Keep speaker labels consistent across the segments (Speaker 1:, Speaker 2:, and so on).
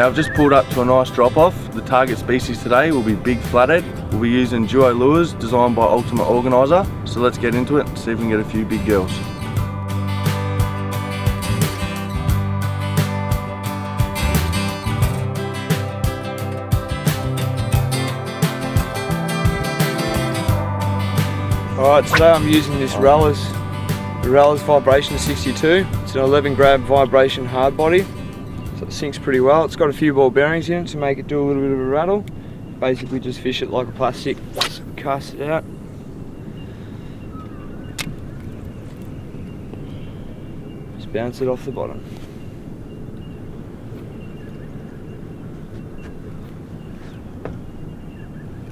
Speaker 1: Now I've just pulled up to a nice drop off. The target species today will be big flathead. We'll be using Duo lures designed by Ultimate Organizer. So let's get into it and see if we can get a few big girls.
Speaker 2: Alright, today I'm using this Realis Vibration 62. It's an 11 grab vibration hard body. So it sinks pretty well. It's got a few ball bearings in it to make it do a little bit of a rattle. Basically just fish it like a plastic, so cast it out. Just bounce it off the bottom.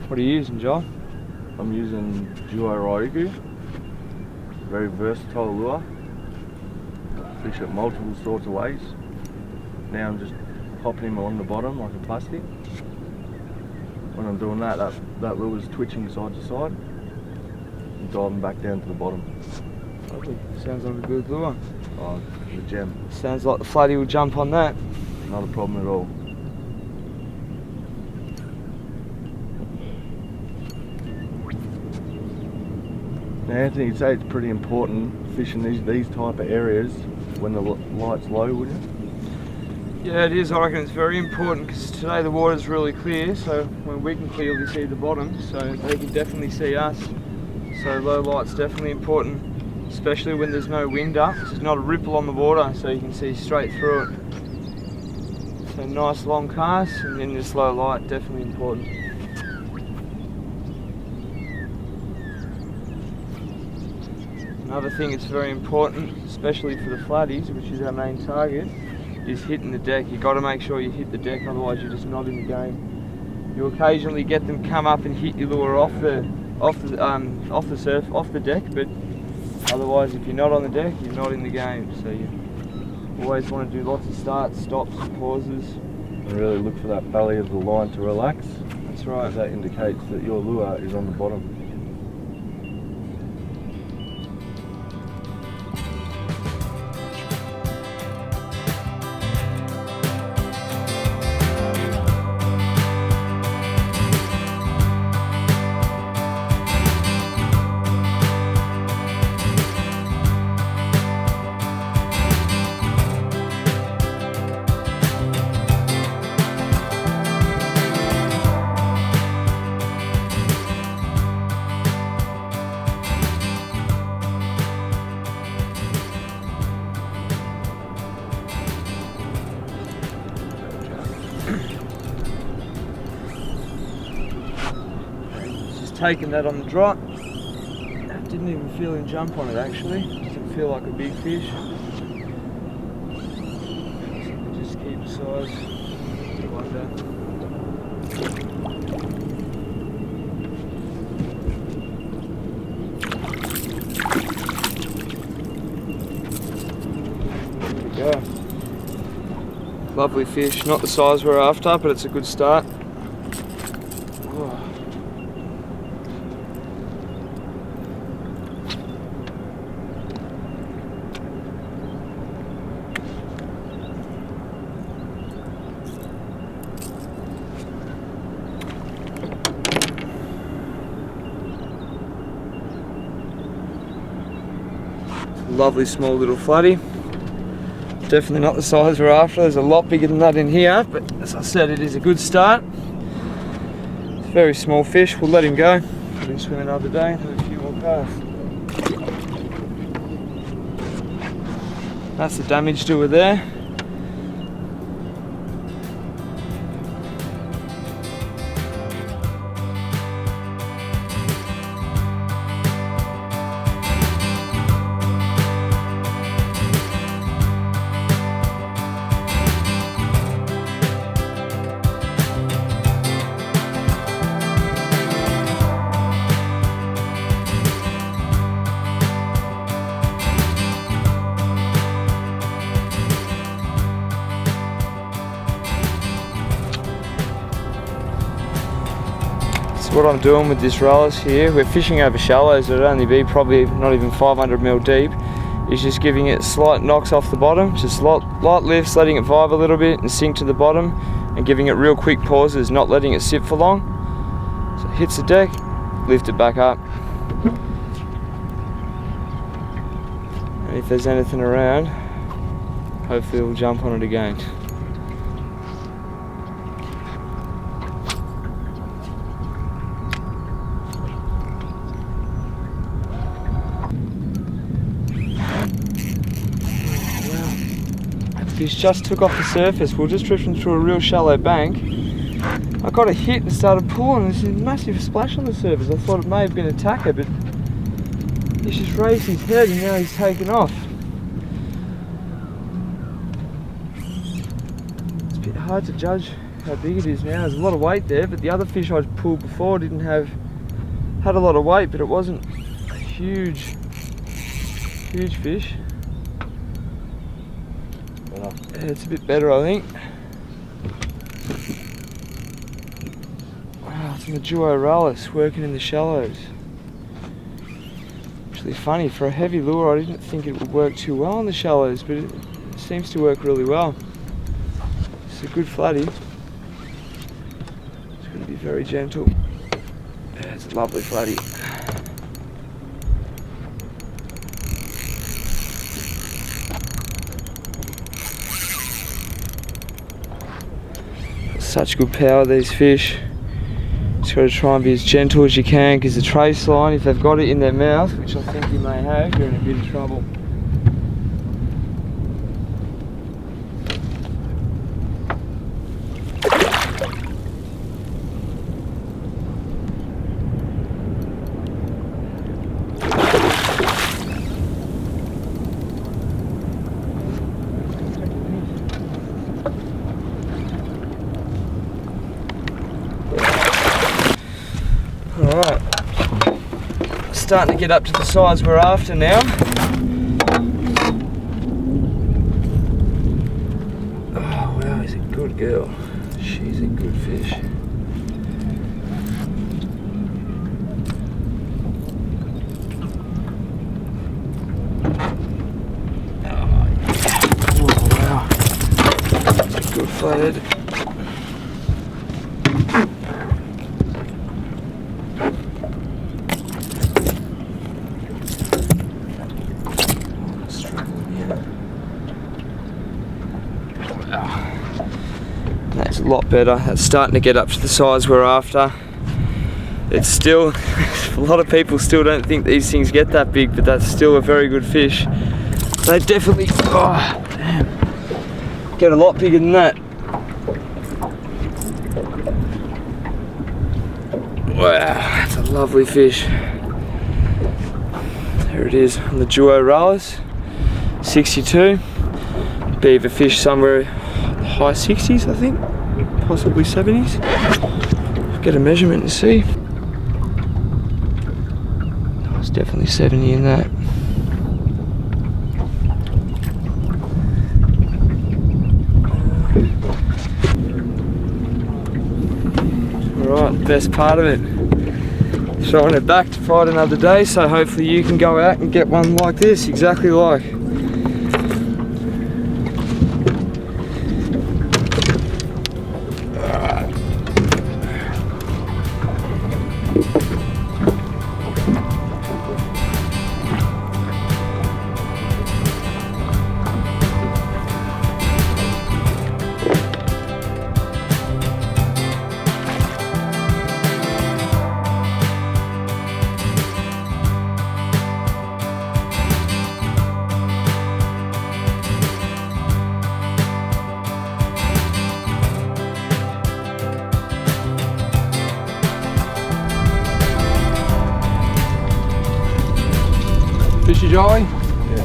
Speaker 2: What are you using, John?
Speaker 1: I'm using Duo Realis, very versatile lure. Fish it multiple sorts of ways. Now I'm just popping him on the bottom like a plastic. When I'm doing that, that lure is twitching side to side and diving back down to the bottom.
Speaker 2: Lovely. Sounds like a good lure.
Speaker 1: Oh, the gem.
Speaker 2: Sounds like the flatty will jump on that.
Speaker 1: Not a problem at all. Now Anthony, you'd say it's pretty important fishing these type of areas when the light's low, wouldn't you?
Speaker 2: Yeah, it is. I reckon it's very important because today the water's really clear, so when we can clearly see the bottom, so they can definitely see us. So low light's definitely important, especially when there's no wind up. There's not a ripple on the water, so you can see straight through it. So nice long cast, and then this low light, definitely important. Another thing that's very important, especially for the flatties, which is our main target, is hitting the deck. You've got to make sure you hit the deck, otherwise you're just not in the game. You occasionally get them come up and hit your lure off the deck, but otherwise, if you're not on the deck, you're not in the game. So you always want to do lots of starts, stops, and pauses.
Speaker 1: And really look for that belly of the line to relax.
Speaker 2: That's right.
Speaker 1: That indicates that your lure is on the bottom.
Speaker 2: Taking that on the drop. Didn't even feel him jump on it actually. Doesn't feel like a big fish. Just keep the size. Like that. There we go. Lovely fish. Not the size we're after, but it's a good start. Lovely small little flatty. Definitely not the size we're after. There's a lot bigger than that in here, but as I said, it is a good start. It's a very small fish. We'll let him go. Let him swim another day and have a few more casts. That's the damage doer there. What I'm doing with this Realis here, we're fishing over shallows, so it'd only be probably not even 500mm deep, is just giving it slight knocks off the bottom, just light lifts, letting it vibe a little bit and sink to the bottom, and giving it real quick pauses, not letting it sit for long. So it hits the deck, lift it back up. And if there's anything around, hopefully we'll jump on it again. Fish just took off the surface. We were just drifting through a real shallow bank. I got a hit and started pulling. There's a massive splash on the surface. I thought it may have been a tacker, but he's just raised his head and now he's taken off. It's a bit hard to judge how big it is now. There's a lot of weight there, but the other fish I pulled before had a lot of weight, but it wasn't a huge fish. Yeah, it's a bit better, I think. Wow, it's a Duo Realis working in the shallows. Actually funny, for a heavy lure I didn't think it would work too well in the shallows, but it seems to work really well. It's a good flatty. It's going to be very gentle. Yeah, it's a lovely flatty. Such good power, these fish. Just got to try and be as gentle as you can, because the trace line, if they've got it in their mouth, which I think you may have, you're in a bit of trouble. Alright, starting to get up to the size we're after now. Oh wow, he's a good girl. She's a good fish. Oh wow, that's a good flathead. That's a lot better. That's starting to get up to the size we're after. It's still, a lot of people still don't think these things get that big, but that's still a very good fish. They definitely, oh damn, get a lot bigger than that. Wow, that's a lovely fish. There it is on the Duo Realis, 62. Beaver fish somewhere high 60s, I think, possibly 70s. Get a measurement and see. Oh, it's definitely 70 in that. Alright, the best part of it. Throwing it back to fight another day, so hopefully you can go out and get one like this, exactly like.
Speaker 3: Fishy Jolly?
Speaker 1: Yeah.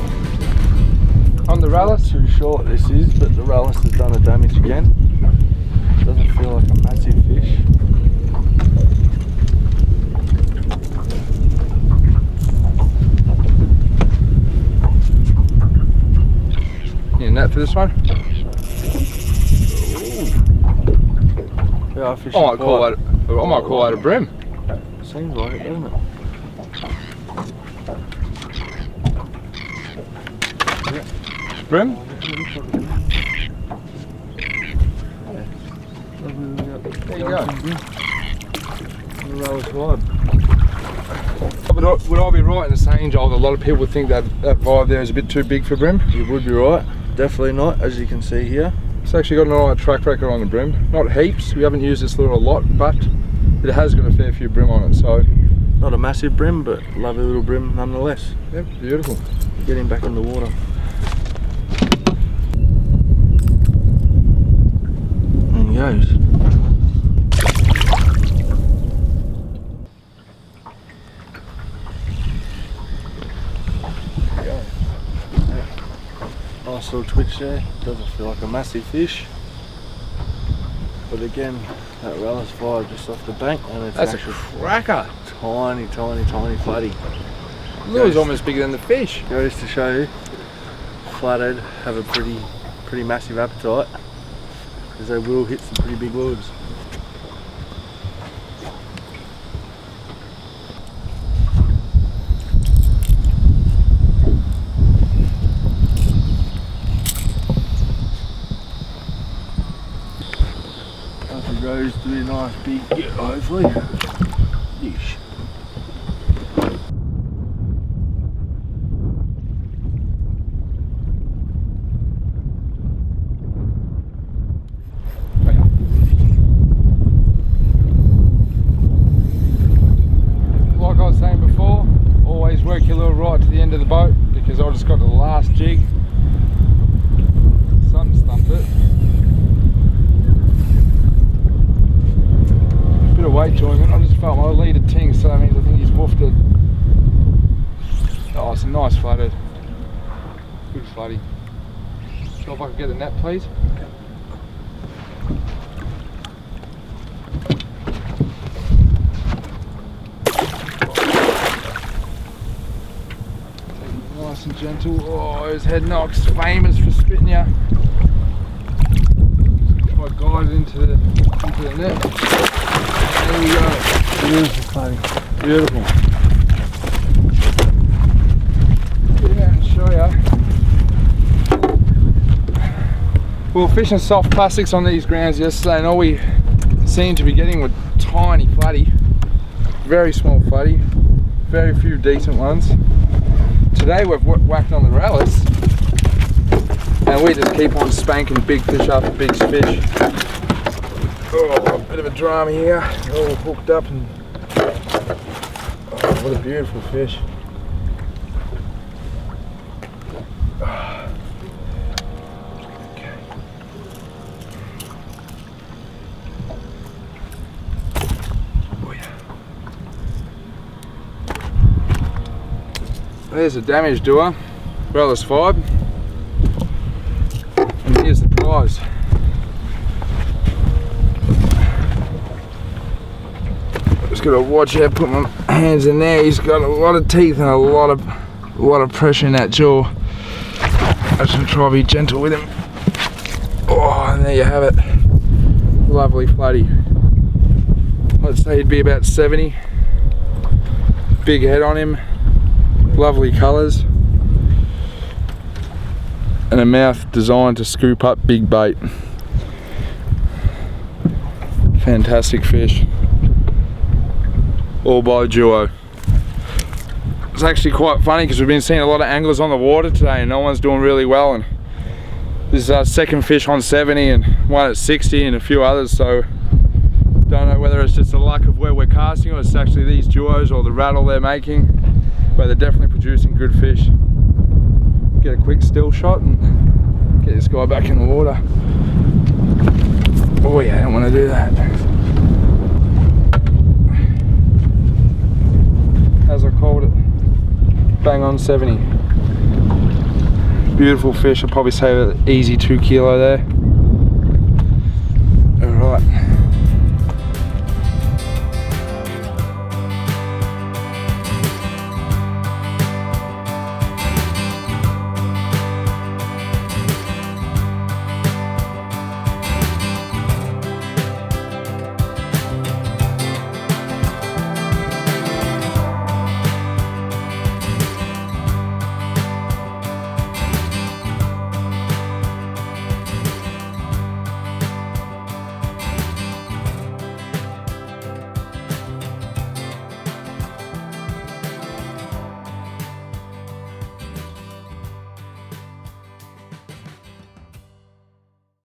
Speaker 3: On the Realis?
Speaker 1: Too short this is, but the Realis has done the damage again. Doesn't feel like a massive fish.
Speaker 3: Yeah, net for this one?
Speaker 1: Yeah, I fish
Speaker 3: I might call that a brim.
Speaker 1: Seems like it, doesn't it?
Speaker 3: Brim? There you go.
Speaker 1: The Realis Vibe.
Speaker 3: Would I be right in saying, Joel, that a lot of people think that vibe there is a bit too big for brim?
Speaker 1: You would be right. Definitely not, as you can see here.
Speaker 3: It's actually got an alright track record on the brim. Not heaps, we haven't used this lure a lot, but it has got a fair few brim on it, so.
Speaker 1: Not a massive brim, but lovely little brim nonetheless.
Speaker 3: Yep, beautiful.
Speaker 1: Get him back in the water. There he goes. Nice little twitch there. Doesn't feel like a massive fish, but again, that Realis Vibe just off the bank, and it's
Speaker 3: That's
Speaker 1: actually
Speaker 3: a cracker.
Speaker 1: tiny flatty.
Speaker 3: The lure's almost bigger than the fish.
Speaker 1: Goes to show you, flathead have a pretty massive appetite, because they will hit some pretty big lures. Goes to be a nice big get, hopefully. Yeesh.
Speaker 3: Like I was saying before, always work your lure right to the end of the boat, because I just got to the last jig. Something stumped it. Bit of weight joinment. I just felt my leader ting, so that means I think he's woofed it. Oh, it's a nice flathead. Good flatty. So if I could get the net, please. Nice and gentle. Oh, his head knocks, famous for spitting ya. Try to guide it into the net. There we go.
Speaker 1: Beautiful flatty. Beautiful.
Speaker 3: Yeah, and show ya. We were fishing soft plastics on these grounds yesterday, and all we seemed to be getting were tiny flatty. Very small flatty. Very few decent ones. Today we've whacked on the Realis, and we just keep on spanking big fish after big fish. Oh, a bit of a drama here. All hooked up, and oh, what a beautiful fish. Okay. Oh yeah. There's a damaged Duo Realis Vibe, and here's the prize. Just gotta watch out, put my hands in there. He's got a lot of teeth and a lot of pressure in that jaw. I just try to be gentle with him. Oh, and there you have it. Lovely flatty. I'd say he'd be about 70. Big head on him. Lovely colours. And a mouth designed to scoop up big bait. Fantastic fish. All by Duo. It's actually quite funny because we've been seeing a lot of anglers on the water today and no one's doing really well, and this is our second fish on 70 and one at 60 and a few others, so don't know whether it's just the luck of where we're casting or it's actually these duos or the rattle they're making, but they're definitely producing good fish. Get a quick still shot and get this guy back in the water. Oh yeah, I don't want to do that. As I called it, bang on 70. Beautiful fish. I'd probably say an easy 2 kilo there.